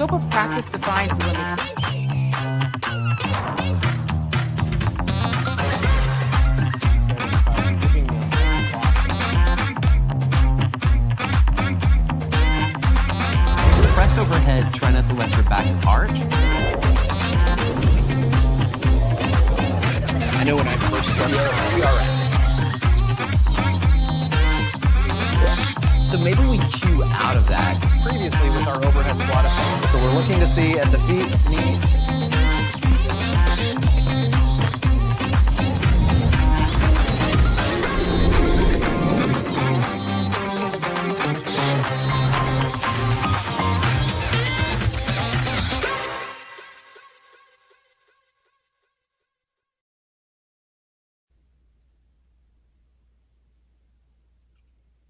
scope of practice defines the limits. Press overhead, try not to let your back arch. I know when I first started TRX. So maybe we cue out of that previously with our overhead squat assembly. So we're looking to see at the feet, knee.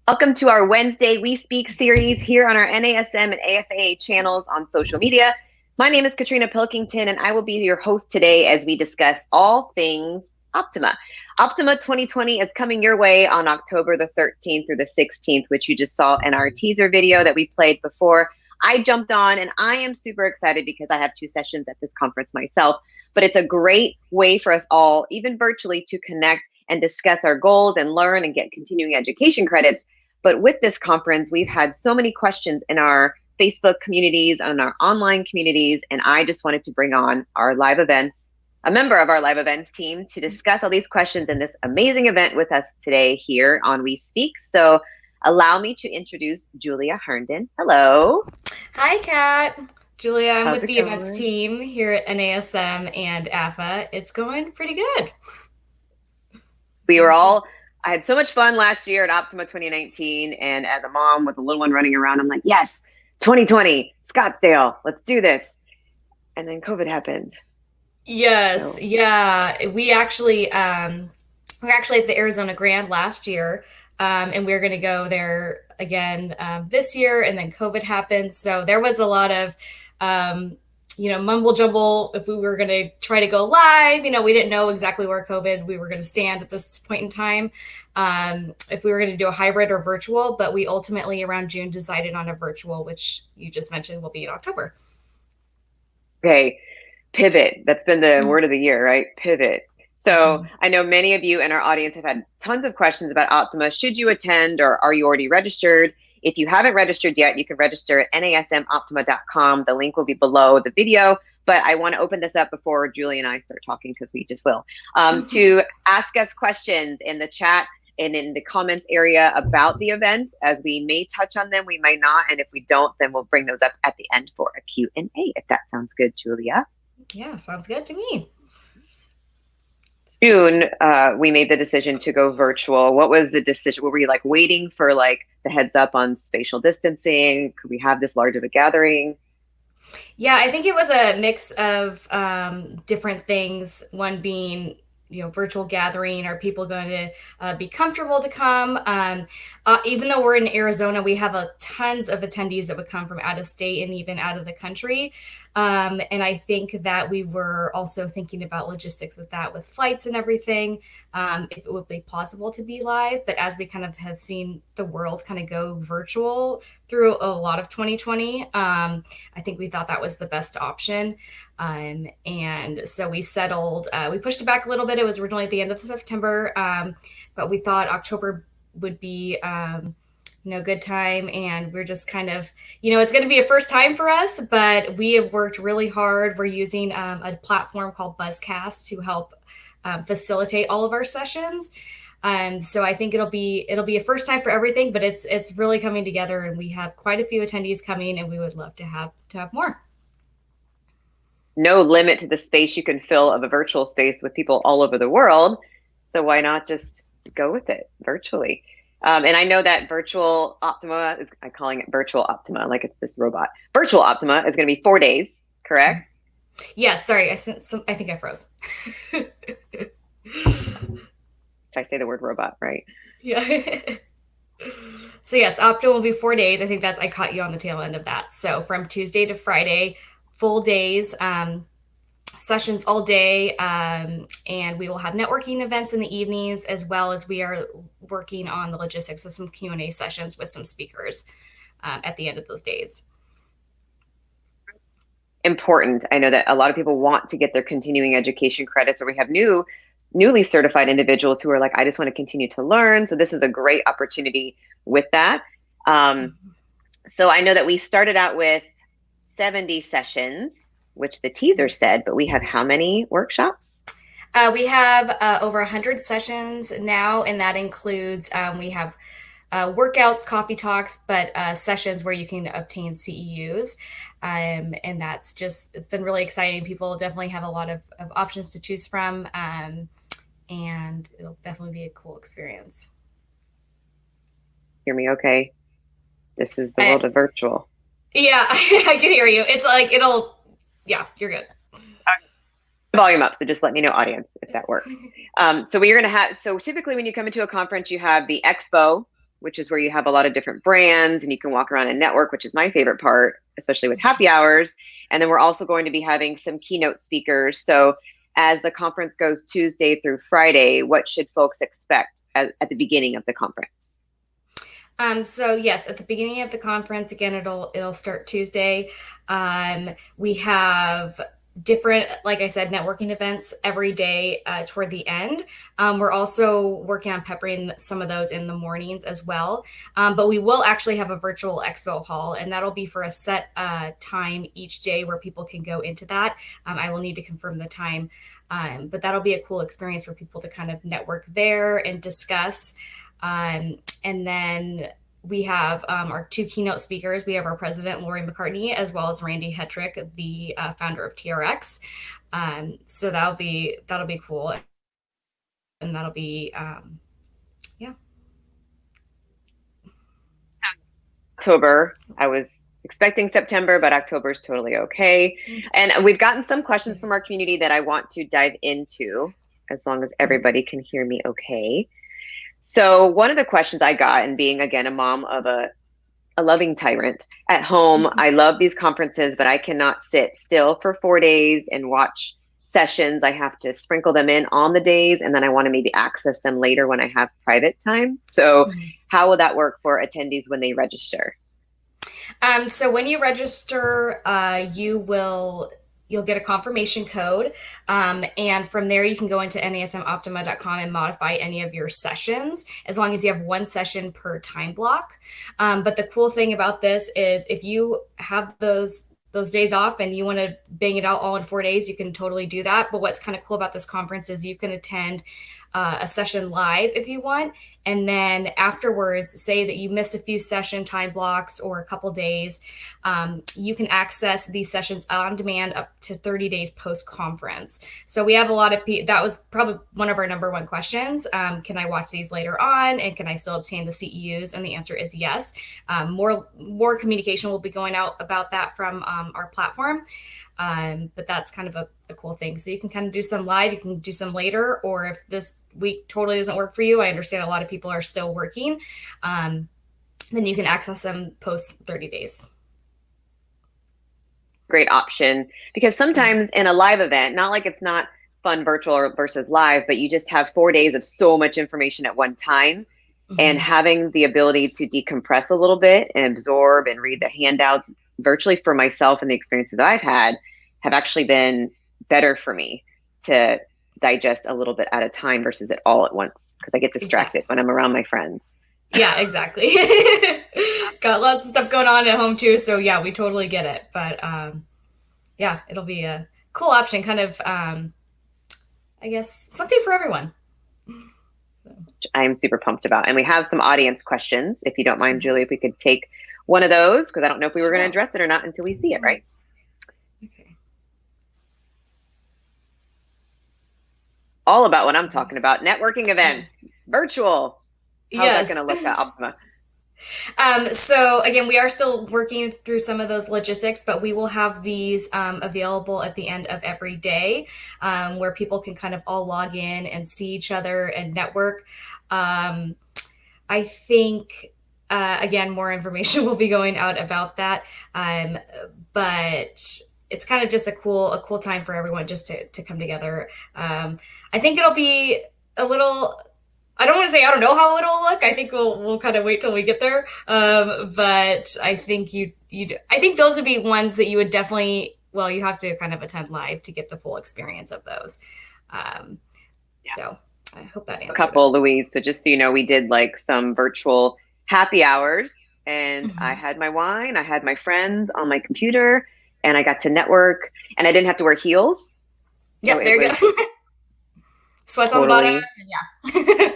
Welcome to our Wednesday We Speak series here on our NASM and AFA channels on social media. My name is Katrina Pilkington, and I will be your host today as we discuss all things Optima. Optima 2020 is coming your way on October the 13th through the 16th, which you just saw in our teaser video that we played before. I jumped on, and I am super excited because I have 2 sessions at this conference myself, but it's a great way for us all, even virtually, to connect and discuss our goals and learn and get continuing education credits. But with this conference, we've had so many questions in our Facebook communities and our online communities, and I just wanted to bring on our live events, a member of our live events team, to discuss all these questions in this amazing event with us today here on We Speak. So allow me to introduce Julia Herndon. Hello. Hi, Kat. Julia, I'm with the events team here at NASM and AFA. It's going pretty good. I had so much fun last year at Optima 2019, and as a mom with a little one running around, I'm like, yes, 2020, Scottsdale, let's do this. And then COVID happened. Yes, yeah. We actually were actually at the Arizona Grand last year, and we were going to go there again this year, and then COVID happened. So there was a lot of mumble jumble if we were going to try to go live. We didn't know exactly where we were going to stand at this point in time, if we were going to do a hybrid or virtual, but we ultimately around June decided on a virtual, which you just mentioned will be in October. Okay, pivot. That's been the word of the year, right? Pivot. So I know many of you in our audience have had tons of questions about Optima. Should you attend, or are you already registered? If you haven't registered yet, you can register at nasmoptima.com. The link will be below the video, but I want to open this up before Julie and I start talking, because we just will, to ask us questions in the chat and in the comments area about the event, as we may touch on them, we might not. And if we don't, then we'll bring those up at the end for a Q&A, if that sounds good, Julia. Yeah, sounds good to me. June, we made the decision to go virtual. What was the decision? Were we waiting for the heads up on spatial distancing? Could we have this large of a gathering? Yeah, I think it was a mix of different things. One being, virtual gathering. Are people going to be comfortable to come? Even though we're in Arizona, we have tons of attendees that would come from out of state and even out of the country. And I think that we were also thinking about logistics with that, with flights and everything, if it would be possible to be live. But as we kind of have seen the world kind of go virtual through a lot of 2020, I think we thought that was the best option. And so we settled, we pushed it back a little bit. It was originally at the end of September, but we thought October would be good time. And we're just kind of, it's going to be a first time for us, but we have worked really hard. We're using a platform called Buzzcast to help facilitate all of our sessions. So I think it'll be a first time for everything, but it's really coming together, and we have quite a few attendees coming, and we would love to have more. No limit to the space you can fill of a virtual space with people all over the world. So why not just go with it virtually? And I know that virtual Optima I'm calling it virtual Optima, like it's this robot. Virtual Optima is going to be 4 days, correct? Yeah, sorry. I think I froze. If I say the word robot, right? Yeah. So yes, Optima will be 4 days. I think I caught you on the tail end of that. So from Tuesday to Friday, full days, sessions all day, and we will have networking events in the evenings, as well as we are working on the logistics of some Q&A sessions with some speakers at the end of those days. important. I know that a lot of people want to get their continuing education credits, or we have newly certified individuals who are like, I just want to continue to learn. So this is a great opportunity with that. So I know that we started out with 70 sessions, which the teaser said, but we have how many workshops? We have over 100 sessions now, and that includes, we have workouts, coffee talks, but sessions where you can obtain CEUs. And that's just, it's been really exciting. People definitely have a lot of options to choose from, and it'll definitely be a cool experience. Hear me okay? This is the world of virtual. Yeah, I can hear you. It's like, yeah, you're good. Volume up, so just let me know, audience, if that works. So typically when you come into a conference, you have the expo, which is where you have a lot of different brands and you can walk around and network, which is my favorite part, especially with happy hours. And then we're also going to be having some keynote speakers. So as the conference goes Tuesday through Friday, what should folks expect at the beginning of the conference? So yes, at the beginning of the conference, again, it'll start Tuesday. We have different, like I said, networking events every day toward the end. We're also working on peppering some of those in the mornings as well. But we will actually have a virtual expo hall, and that'll be for a set time each day where people can go into that. I will need to confirm the time, but that'll be a cool experience for people to kind of network there and discuss. And then we have our two keynote speakers. We have our president, Lori McCartney, as well as Randy Hetrick, the founder of TRX. So that'll be cool. And that'll be, yeah. October, I was expecting September, but October is totally okay. And we've gotten some questions from our community that I want to dive into, as long as everybody can hear me okay. So one of the questions I got, and being, again, a mom of a loving tyrant at home, I love these conferences, but I cannot sit still for 4 days and watch sessions. I have to sprinkle them in on the days, and then I want to maybe access them later when I have private time. So how will that work for attendees when they register? So when you register, you'll get a confirmation code. And from there, you can go into NASMoptima.com and modify any of your sessions, as long as you have one session per time block. But the cool thing about this is if you have those days off and you want to bang it out all in 4 days, you can totally do that. But what's kind of cool about this conference is you can attend a session live if you want. And then afterwards, say that you miss a few session time blocks or a couple days, you can access these sessions on demand up to 30 days post-conference. So we have a lot of people, that was probably one of our number one questions. Can I watch these later on? And can I still obtain the CEUs? And the answer is yes. More communication will be going out about that from our platform. But that's kind of a cool thing. So you can kind of do some live, you can do some later, or if this week totally doesn't work for you, I understand a lot of people are still working, then you can access them post 30 days. Great option, because sometimes in a live event, not like it's not fun virtual versus live, but you just have 4 days of so much information at one time. And having the ability to decompress a little bit and absorb and read the handouts virtually, for myself and the experiences I've had, have actually been better for me to digest a little bit at a time versus it all at once, because I get distracted when I'm around my friends. Yeah, exactly. Got lots of stuff going on at home too. So yeah, we totally get it. But yeah, it'll be a cool option, kind of, I guess, something for everyone. Which I'm super pumped about. And we have some audience questions. If you don't mind, Julie, if we could take one of those, because I don't know if we were going to address it or not until we see it, right? Okay. All about what I'm talking about. Networking events, virtual. How's that going to look at Optima? So again, we are still working through some of those logistics, but we will have these available at the end of every day, where people can kind of all log in and see each other and network. I think, again, more information will be going out about that. But it's kind of just a cool time for everyone just to come together. I think it'll be a little, I don't want to say I don't know how it'll look. I think we'll kind of wait till we get there. But I think I think those would be ones that you would definitely well, you have to kind of attend live to get the full experience of those. So I hope that answered a couple, it. Louise. So just so you know, we did like some virtual happy hours, and I had my wine, I had my friends on my computer, and I got to network, and I didn't have to wear heels. So there you go. Sweats totally on the bottom.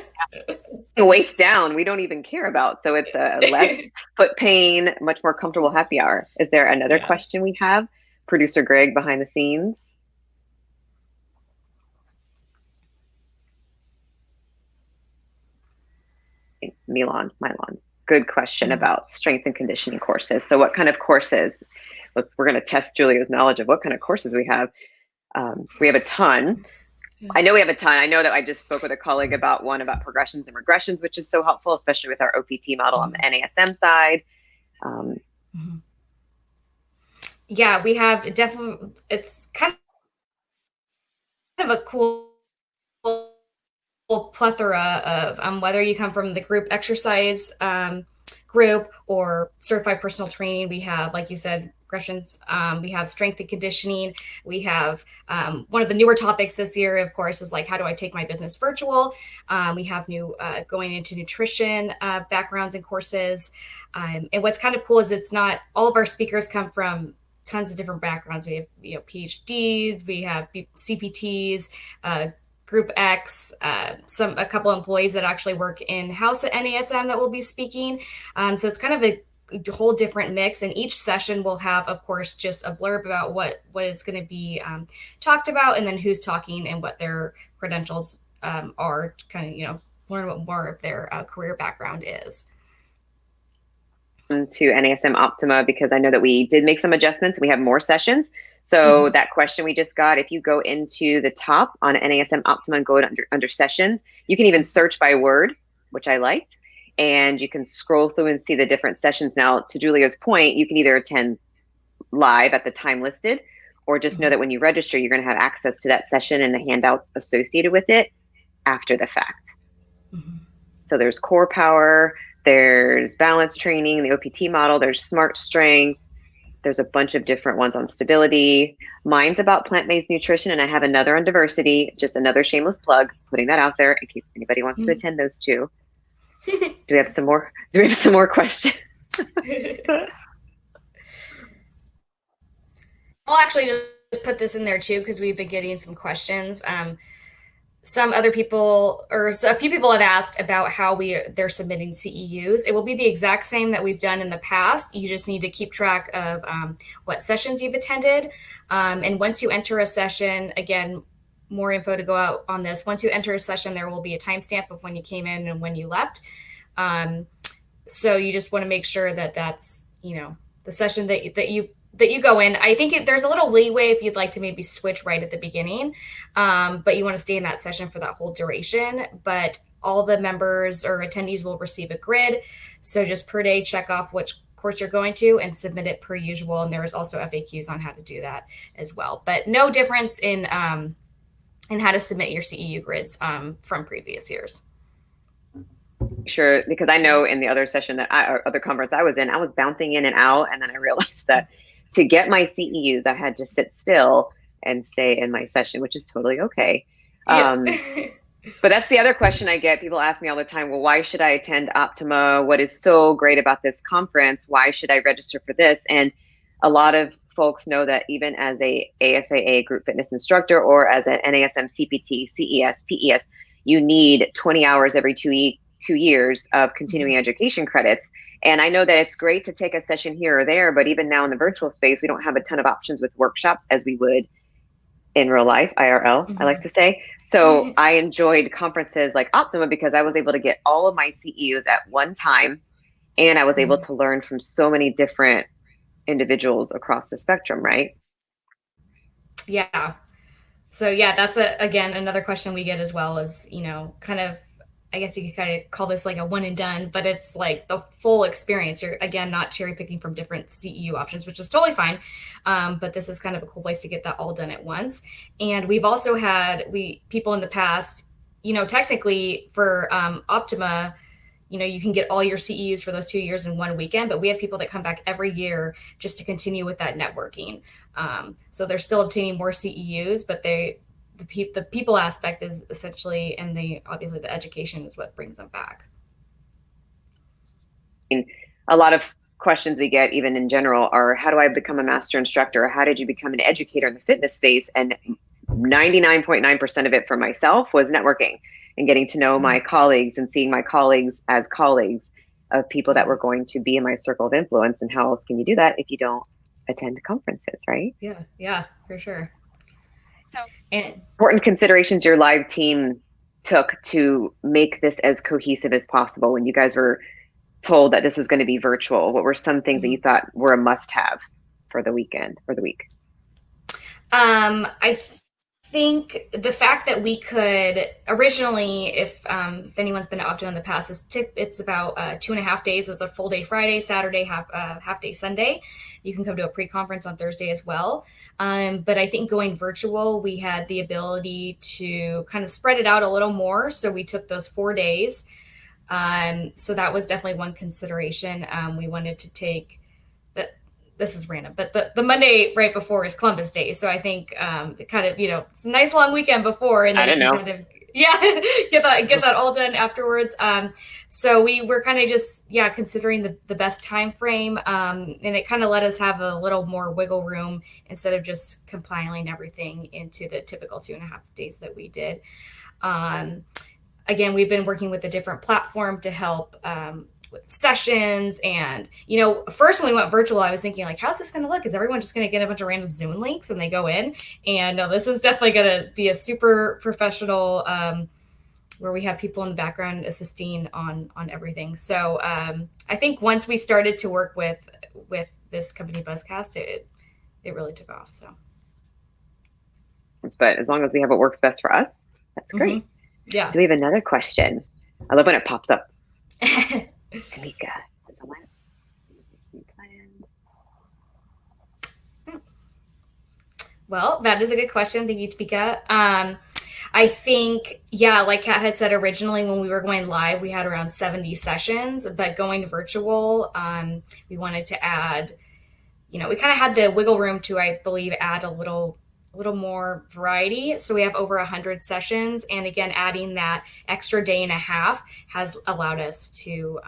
Yeah. Waist down, we don't even care about. So it's a less foot pain, much more comfortable happy hour. Is there another question we have? Producer Greg behind the scenes. Milan. Good question about strength and conditioning courses. So what kind of courses? We're going to test Julia's knowledge of what kind of courses we have. We have a ton. I know we have a ton. I know that I just spoke with a colleague about one about progressions and regressions, which is so helpful, especially with our OPT model on the NASM side. Yeah, we have definitely, it's kind of a cool plethora of whether you come from the group exercise group or certified personal training. We have, like you said, regressions. We have strength and conditioning. We have one of the newer topics this year, of course, is like, how do I take my business virtual? We have new going into nutrition backgrounds and courses. And what's kind of cool is it's not all of our speakers come from tons of different backgrounds. We have PhDs, we have CPTs, Group X, a couple employees that actually work in-house at NASM that will be speaking. So it's kind of a whole different mix, and each session will have, of course, just a blurb about what is going to be talked about, and then who's talking and what their credentials are, to kind of, learn what more of their career background is. To NASM Optima, because I know that we did make some adjustments. We have more sessions. So that question we just got, if you go into the top on NASM Optima and go under sessions, you can even search by word, which I liked, and you can scroll through and see the different sessions. Now, to Julia's point, you can either attend live at the time listed, or just know that when you register, you're going to have access to that session and the handouts associated with it after the fact. So there's core power, there's balance training, the OPT model, there's smart strength, there's a bunch of different ones on stability. Mine's about plant-based nutrition, and I have another on diversity, just another shameless plug, putting that out there in case anybody wants to attend those two. Do we have some more questions? I'll actually just put this in there too, because we've been getting some questions. Some other people, or a few people have asked about how they're submitting CEUs. It will be the exact same that we've done in the past. You just need to keep track of what sessions you've attended. And once you enter a session, again, more info to go out on this. Once you enter a session, there will be a timestamp of when you came in and when you left. So you just want to make sure that that's, the session that you go in. I think there's a little leeway if you'd like to maybe switch right at the beginning, but you want to stay in that session for that whole duration. But all the members or attendees will receive a grid. So just per day, check off which course you're going to and submit it per usual. And there is also FAQs on how to do that as well. But no difference in how to submit your CEU grids from previous years. Sure, because I know in the other session or other conference I was in, I was bouncing in and out, and then I realized that to get my CEUs, I had to sit still and stay in my session, which is totally okay. Yeah. But that's the other question I get. People ask me all the time, well, why should I attend Optima? What is so great about this conference? Why should I register for this? And a lot of folks know that even as a AFAA group fitness instructor or as an NASM CPT, CES, PES, you need 20 hours every 2 years of continuing education credits. And I know that it's great to take a session here or there, but even now in the virtual space, we don't have a ton of options with workshops as we would in real life, IRL, I like to say. So I enjoyed conferences like Optima because I was able to get all of my CEUs at one time, and I was able to learn from so many different individuals across the spectrum, right? Yeah. So yeah, that's again, another question we get as well is, kind of, I guess you could kind of call this like a one and done, but it's like the full experience. You're, again, not cherry picking from different CEU options, which is totally fine. But this is kind of a cool place to get that all done at once. And we've also had people in the past, technically for Optima, you can get all your CEUs for those 2 years in one weekend, but we have people that come back every year just to continue with that networking. So they're still obtaining more CEUs, but the people aspect is essentially, and obviously the education is what brings them back. A lot of questions we get, even in general, are how do I become a master instructor? Or how did you become an educator in the fitness space? And 99.9% of it for myself was networking and getting to know my colleagues and seeing my colleagues as colleagues of people that were going to be in my circle of influence. And how else can you do that if you don't attend conferences, right? Yeah, for sure. So, important considerations your live team took to make this as cohesive as possible when you guys were told that this is going to be virtual. What were some things that you thought were a must-have for the weekend or the week? I think the fact that we could originally, if anyone's been to Optima in the past, it's about 2.5 days. It was a full day Friday, Saturday, half day Sunday. You can come to a pre-conference on Thursday as well. But I think going virtual, we had the ability to kind of spread it out a little more. So we took those 4 days. So that was definitely one consideration. We wanted to take this is random, but the Monday right before is Columbus Day. So I think it kind of, it's a nice long weekend before, and then kind of get that all done afterwards. So we were kind of just considering the best time frame, and it kind of let us have a little more wiggle room instead of just compiling everything into the typical 2.5 days that we did. Again, we've been working with a different platform to help with sessions. And, first when we went virtual, I was thinking like, how's this going to look? Is everyone just going to get a bunch of random Zoom links and they go in? And no, this is definitely going to be a super professional, where we have people in the background assisting on everything. So I think once we started to work with this company Buzzcast, it really took off. So, but as long as we have what works best for us, that's great. Yeah. Do we have another question? I love when it pops up. Tamika. Well, that is a good question. Thank you, Tamika. I think, like Kat had said originally, when we were going live, we had around 70 sessions, but going virtual, we wanted to add, we kind of had the wiggle room to, I believe, add a little more variety. So we have over 100 sessions. And again, adding that extra day and a half has allowed us to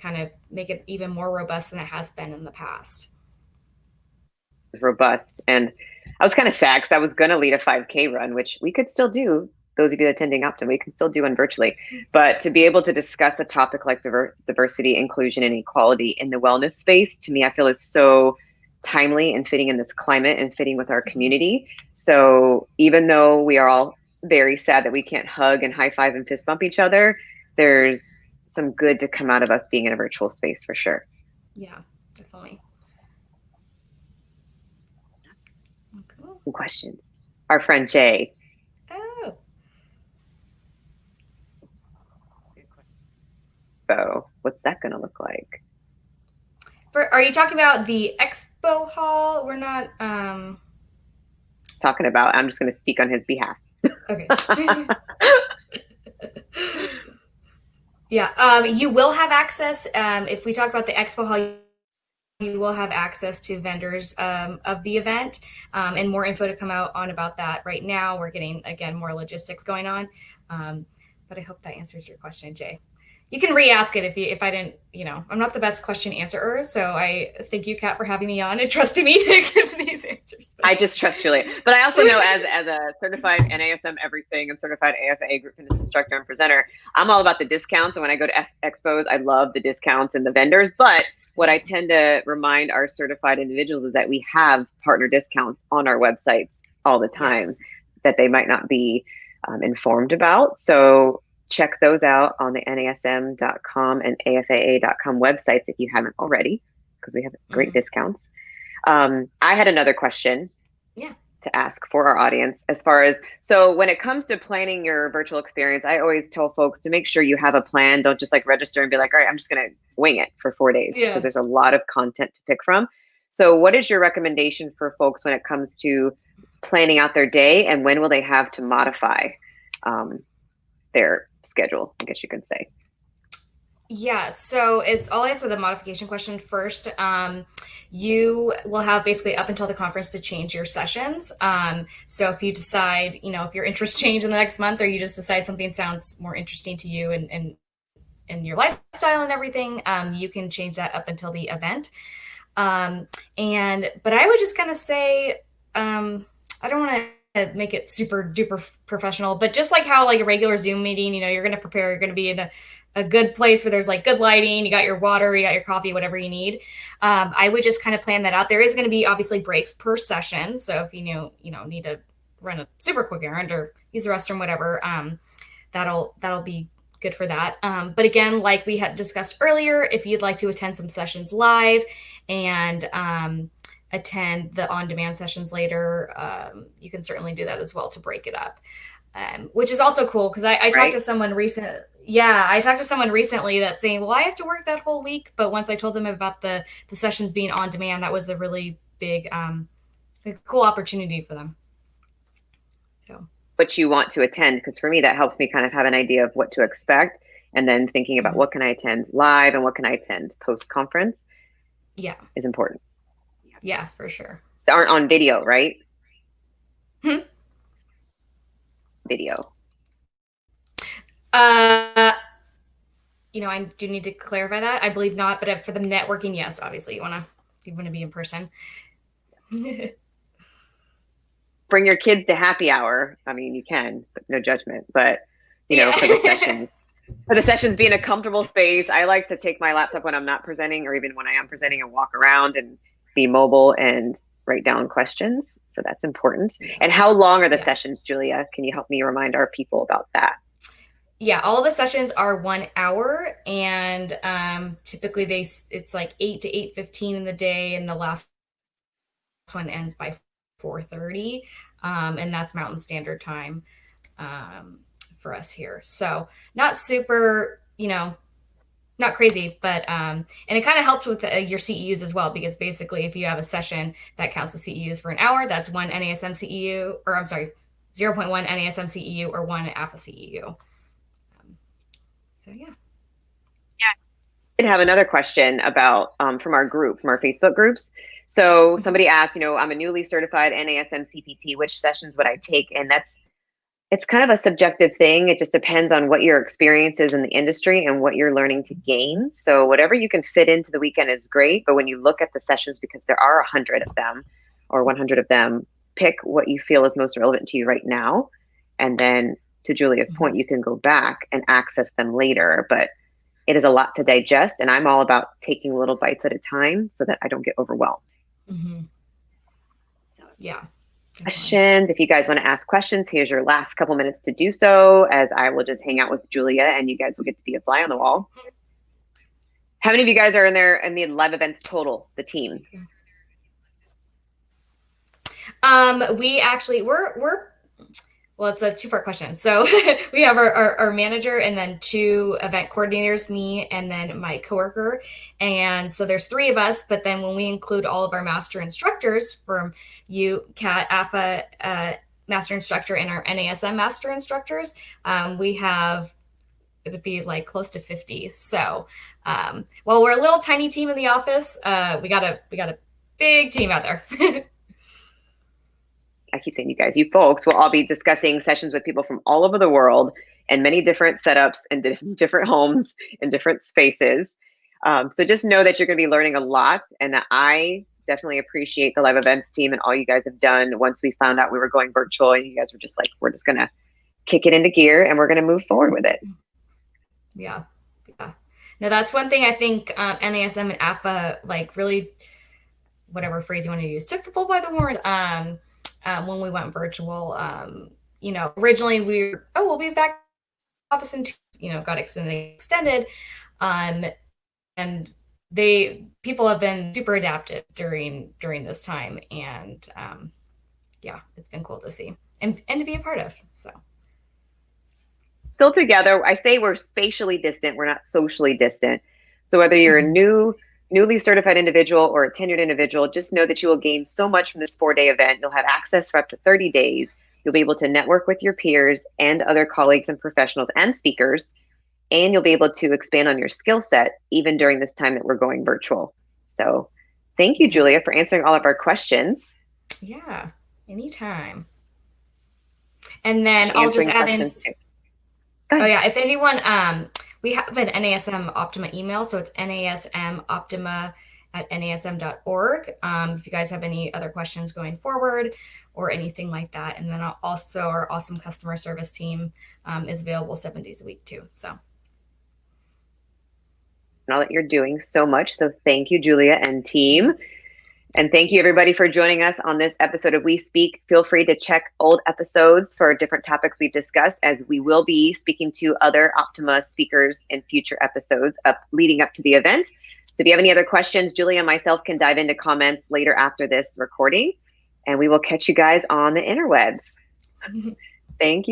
kind of make it even more robust than it has been in the past. Robust. And I was kind of sad because I was going to lead a 5K run, which we could still do. Those of you attending Optima, we can still do one virtually. But to be able to discuss a topic like diversity, inclusion, and equality in the wellness space, to me, I feel is so timely and fitting in this climate and fitting with our community. So even though we are all very sad that we can't hug and high five and fist bump each other, there's some good to come out of us being in a virtual space for sure. Yeah, definitely. Some questions. Our friend Jay. Oh. So what's that going to look like? Are you talking about the expo hall? We're not talking about. I'm just going to speak on his behalf. Okay. Yeah. You will have access. If we talk about the expo hall, you will have access to vendors of the event, and more info to come out on about that. Right now, we're getting, again, more logistics going on. But I hope that answers your question, Jay. You can re-ask it if I didn't, I'm not the best question answerer. So I thank you, Kat, for having me on and trusting me to give these answers. I just trust Julia. But I also know as a certified NASM everything and certified AFA group fitness instructor and presenter, I'm all about the discounts. And when I go to expos, I love the discounts and the vendors. But what I tend to remind our certified individuals is that we have partner discounts on our websites all the time that they might not be informed about. So check those out on the NASM.com and AFAA.com websites if you haven't already, because we have great discounts. I had another question to ask for our audience as far as, so when it comes to planning your virtual experience, I always tell folks to make sure you have a plan. Don't just like register and be like, all right, I'm just going to wing it for 4 days, because there's a lot of content to pick from. So what is your recommendation for folks when it comes to planning out their day, and when will they have to modify their schedule, I guess you could say? Yeah, so I'll answer the modification question first. You will have basically up until the conference to change your sessions. So if you decide, if your interests change in the next month, or you just decide something sounds more interesting to you and your lifestyle and everything, you can change that up until the event. But I would just kind of say, I don't want to make it super duper professional, but just like how like a regular Zoom meeting, you're going to prepare, you're going to be in a good place where there's like good lighting, you got your water, you got your coffee, whatever you need. I would just kind of plan that out. There is going to be obviously breaks per session. So if need to run a super quick errand or use the restroom, whatever, that'll be good for that. But again, like we had discussed earlier, if you'd like to attend some sessions live and attend the on-demand sessions later, you can certainly do that as well to break it up. Which is also cool because I talked to someone I talked to someone recently that's saying, well, I have to work that whole week. But once I told them about the sessions being on demand, that was a really big, cool opportunity for them. So what you want to attend, because for me, that helps me kind of have an idea of what to expect. And then thinking about what can I attend live and what can I attend post-conference is important. Yeah, for sure. They aren't on video, right? Video. I do need to clarify that. I believe not, but for the networking, yes, obviously you want to be in person. Bring your kids to happy hour. I mean, you can, but no judgment. But for the sessions being a comfortable space, I like to take my laptop when I'm not presenting, or even when I am presenting, and walk around and be mobile and write down questions. So that's important. And how long are the sessions, Julia? Can you help me remind our people about that? Yeah, all of the sessions are 1 hour, and typically it's like 8 to 8:15 in the day, and the last one ends by 4:30, and that's Mountain Standard Time for us here. So not super, not crazy, but and it kind of helps with your CEUs as well, because basically if you have a session that counts as CEUs for an hour, that's one NASM CEU, or I'm sorry, 0.1 NASM CEU or one AFA CEU. So yeah. I did have another question about from our Facebook groups. So somebody asked, I'm a newly certified NASM CPT, which sessions would I take? And it's kind of a subjective thing. It just depends on what your experience is in the industry and what you're learning to gain. So whatever you can fit into the weekend is great. But when you look at the sessions, because there are 100 of them or 100 of them, pick what you feel is most relevant to you right now. And then to Julia's point, you can go back and access them later. But it is a lot to digest. And I'm all about taking little bites at a time so that I don't get overwhelmed. Mm-hmm. Yeah. Questions. If you guys want to ask questions, here's your last couple minutes to do so, as I will just hang out with Julia and you guys will get to be a fly on the wall. How many of you guys are in the live events total, the team? Well, it's a two-part question. So we have our manager and then 2 event coordinators, me and then my coworker. And so there's 3 of us, but then when we include all of our master instructors from Kat, AFA master instructor, and our NASM master instructors, it'd be like close to 50. So while we're a little tiny team in the office, we got a big team out there. I keep saying you guys, you folks will all be discussing sessions with people from all over the world and many different setups and different homes and different spaces. So just know that you're going to be learning a lot. And I definitely appreciate the live events team and all you guys have done once we found out we were going virtual, and you guys were just like, we're just going to kick it into gear and we're going to move forward with it. Yeah. Now that's one thing I think NASM and AFA, like really, whatever phrase you want to use, took the bull by the horns. When we went virtual, originally we'll be back office in 2, got extended. And people have been super adaptive during this time. And it's been cool to see and to be a part of. So still together. I say we're spatially distant. We're not socially distant. So whether you're a newly certified individual or a tenured individual, just know that you will gain so much from this 4-day event. You'll have access for up to 30 days. You'll be able to network with your peers and other colleagues and professionals and speakers. and you'll be able to expand on your skill set even during this time that we're going virtual. So thank you, Julia, for answering all of our questions. Yeah, anytime. And then I'll just add in. Oh yeah, if anyone, we have an NASM Optima email, so it's nasmoptima@nasm.org. If you guys have any other questions going forward or anything like that. And then also our awesome customer service team is available 7 days a week too. So. And all that you're doing so much. So thank you, Julia and team. And thank you, everybody, for joining us on this episode of We Speak. Feel free to check old episodes for different topics we've discussed, as we will be speaking to other Optima speakers in future episodes leading up to the event. So if you have any other questions, Julia and myself can dive into comments later after this recording, and we will catch you guys on the interwebs. Thank you.